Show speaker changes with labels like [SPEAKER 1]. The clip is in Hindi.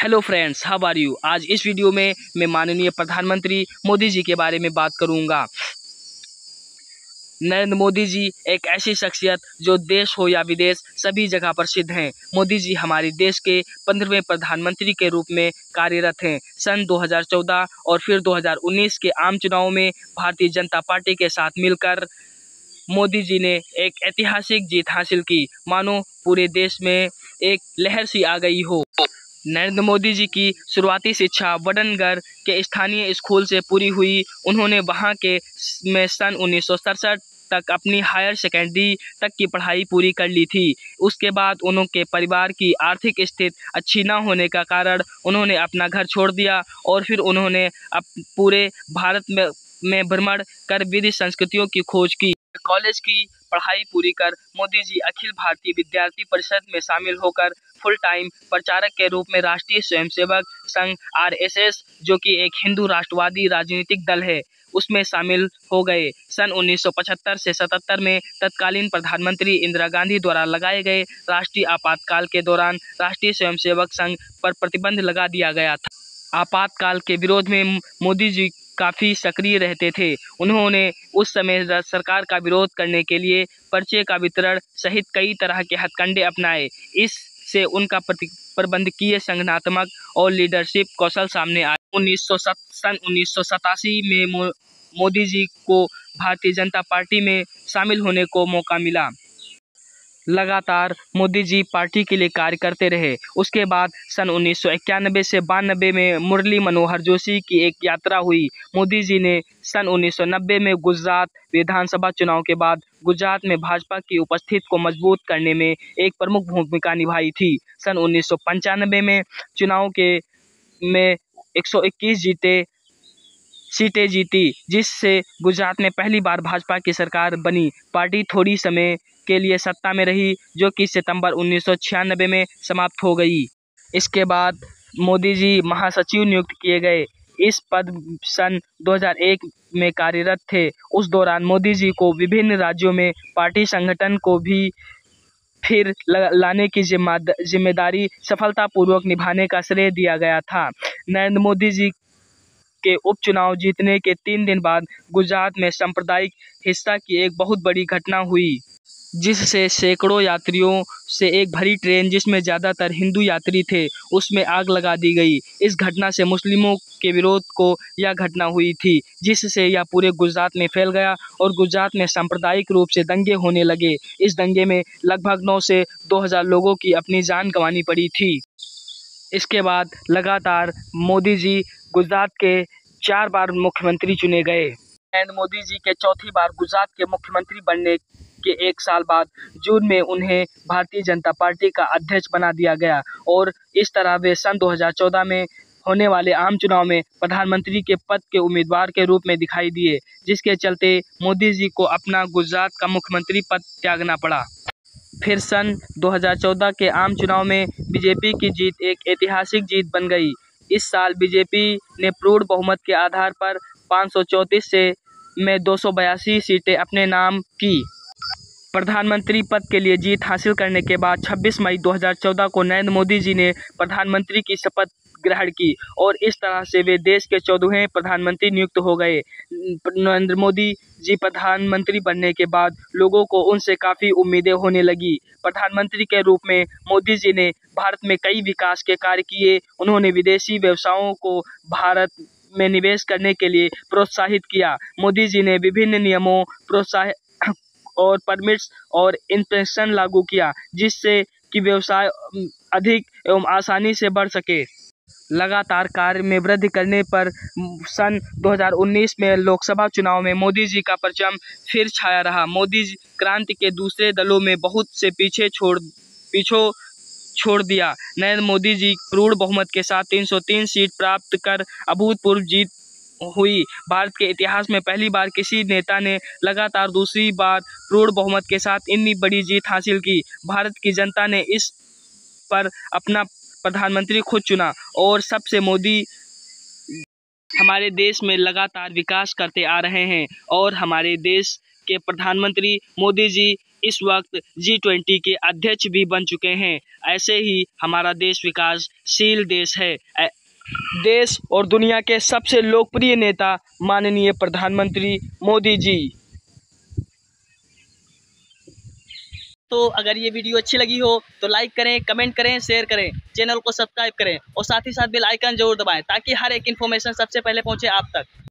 [SPEAKER 1] Hello friends, how are you. आज इस वीडियो में मैं माननीय प्रधानमंत्री मोदी जी के बारे में बात करूंगा। नरेंद्र मोदी जी एक ऐसी शख्सियत जो देश हो या विदेश सभी जगह प्रसिद्ध हैं। मोदी जी हमारे देश के 15वें प्रधानमंत्री के रूप में कार्यरत हैं। सन 2014 और फिर 2019 के आम चुनाव में भारतीय जनता पार्टी के साथ मिलकर मोदी जी ने एक ऐतिहासिक जीत हासिल की। मानो पूरे देश में एक लहर सी आ गई हो। नरेंद्र मोदी जी की शुरुआती शिक्षा वडनगर के स्थानीय स्कूल से पूरी हुई। उन्होंने वहां के में सन 1967 तक अपनी हायर सेकेंडरी तक की पढ़ाई पूरी कर ली थी। उसके बाद उनके परिवार की आर्थिक स्थिति अच्छी न होने का कारण उन्होंने अपना घर छोड़ दिया और फिर उन्होंने पूरे भारत में भ्रमण कर विविध संस्कृतियों की खोज की। कॉलेज की पढ़ाई पूरी कर मोदी जी अखिल भारतीय विद्यार्थी परिषद में शामिल होकर फुल टाइम प्रचारक के रूप में राष्ट्रीय स्वयंसेवक संघ RSS, जो कि एक हिंदू राष्ट्रवादी राजनीतिक दल है, उसमें शामिल हो गए। सन 1975 से 77 में तत्कालीन प्रधानमंत्री इंदिरा गांधी द्वारा लगाए गए राष्ट्रीय आपातकाल के दौरान राष्ट्रीय स्वयंसेवक संघ पर प्रतिबंध लगा दिया गया था। आपातकाल के विरोध में मोदी जी काफ़ी सक्रिय रहते थे। उन्होंने उस समय सरकार का विरोध करने के लिए पर्चे का वितरण सहित कई तरह के हथकंडे अपनाए। इससे उनका प्रबंधकीय संगठनात्मक और लीडरशिप कौशल सामने आए। सन 1987 में मोदी जी को भारतीय जनता पार्टी में शामिल होने को मौका मिला। लगातार मोदी जी पार्टी के लिए कार्य करते रहे। उसके बाद सन 1991 से 92 में मुरली मनोहर जोशी की एक यात्रा हुई। मोदी जी ने सन 1990 में गुजरात विधानसभा चुनाव के बाद गुजरात में भाजपा की उपस्थिति को मजबूत करने में एक प्रमुख भूमिका निभाई थी। सन 1995 में चुनाव में 121 सीटें जीती, जिससे गुजरात में पहली बार भाजपा की सरकार बनी। पार्टी थोड़ी समय के लिए सत्ता में रही, जो कि सितंबर 1996 में समाप्त हो गई। इसके बाद मोदी जी महासचिव नियुक्त किए गए। इस पद सन 2001 में कार्यरत थे। उस दौरान मोदी जी को विभिन्न राज्यों में पार्टी संगठन को भी फिर लाने की जिम्मेदारी सफलतापूर्वक निभाने का श्रेय दिया गया था। नरेंद्र मोदी जी के उपचुनाव जीतने के 3 दिन बाद गुजरात में सांप्रदायिक हिंसा की एक बहुत बड़ी घटना हुई, जिससे सैकड़ों यात्रियों से एक भरी ट्रेन, जिसमें ज़्यादातर हिंदू यात्री थे, उसमें आग लगा दी गई। इस घटना से मुस्लिमों के विरोध को यह घटना हुई थी, जिससे यह पूरे गुजरात में फैल गया और गुजरात में सांप्रदायिक रूप से दंगे होने लगे। इस दंगे में लगभग 9 से 2000 लोगों की अपनी जान गंवानी पड़ी थी। इसके बाद लगातार मोदी जी गुजरात के 4 बार मुख्यमंत्री चुने गए। नरेंद्र मोदी जी के चौथी बार गुजरात के मुख्यमंत्री बनने के 1 साल बाद जून में उन्हें भारतीय जनता पार्टी का अध्यक्ष बना दिया गया और इस तरह वे सन 2014 में होने वाले आम चुनाव में प्रधानमंत्री के पद के उम्मीदवार के रूप में दिखाई दिए, जिसके चलते मोदी जी को अपना गुजरात का मुख्यमंत्री पद त्यागना पड़ा। फिर सन 2014 के आम चुनाव में बीजेपी की जीत एक ऐतिहासिक जीत बन गई। इस साल बीजेपी ने पूर्ण बहुमत के आधार पर 534 में 282 सीटें अपने नाम की। प्रधानमंत्री पद के लिए जीत हासिल करने के बाद 26 मई 2014 को नरेंद्र मोदी जी ने प्रधानमंत्री की शपथ ग्रहण की और इस तरह से वे देश के 14वें प्रधानमंत्री नियुक्त हो गए। नरेंद्र मोदी जी प्रधानमंत्री बनने के बाद लोगों को उनसे काफ़ी उम्मीदें होने लगी। प्रधानमंत्री के रूप में मोदी जी ने भारत में कई विकास के कार्य किए। उन्होंने विदेशी व्यवसायों को भारत में निवेश करने के लिए प्रोत्साहित किया। मोदी जी ने विभिन्न नियमों, प्रोत्साहन और परमिट्स और इंस्पेक्शन लागू किया, जिससे कि व्यवसाय अधिक एवं आसानी से बढ़ सके। लगातार कार्य में वृद्धि करने पर सन 2019 में लोकसभा चुनाव में मोदी जी का परचम फिर छाया रहा। मोदी जी क्रांति के दूसरे दलों में बहुत से पीछे छोड़ दिया। नरेंद्र मोदी जी पूर्ण बहुमत के साथ 303 सीट प्राप्त कर अभूतपूर्व जीत हुई। भारत के इतिहास में पहली बार किसी नेता ने लगातार दूसरी बार पूर्ण बहुमत के साथ इतनी बड़ी जीत हासिल की। भारत की जनता ने इस पर अपना प्रधानमंत्री खुद चुना और सबसे मोदी हमारे देश में लगातार विकास करते आ रहे हैं और हमारे देश के प्रधानमंत्री मोदी जी इस वक्त G20 के अध्यक्ष भी बन चुके हैं। ऐसे ही हमारा देश विकासशील देश है। देश और दुनिया के सबसे लोकप्रिय नेता माननीय प्रधानमंत्री मोदी जी। तो अगर ये वीडियो अच्छी लगी हो तो लाइक करें, कमेंट करें, शेयर करें, चैनल को सब्सक्राइब करें और साथ ही साथ बेल आइकन जरूर दबाएं ताकि हर एक इन्फॉर्मेशन सबसे पहले पहुंचे आप तक।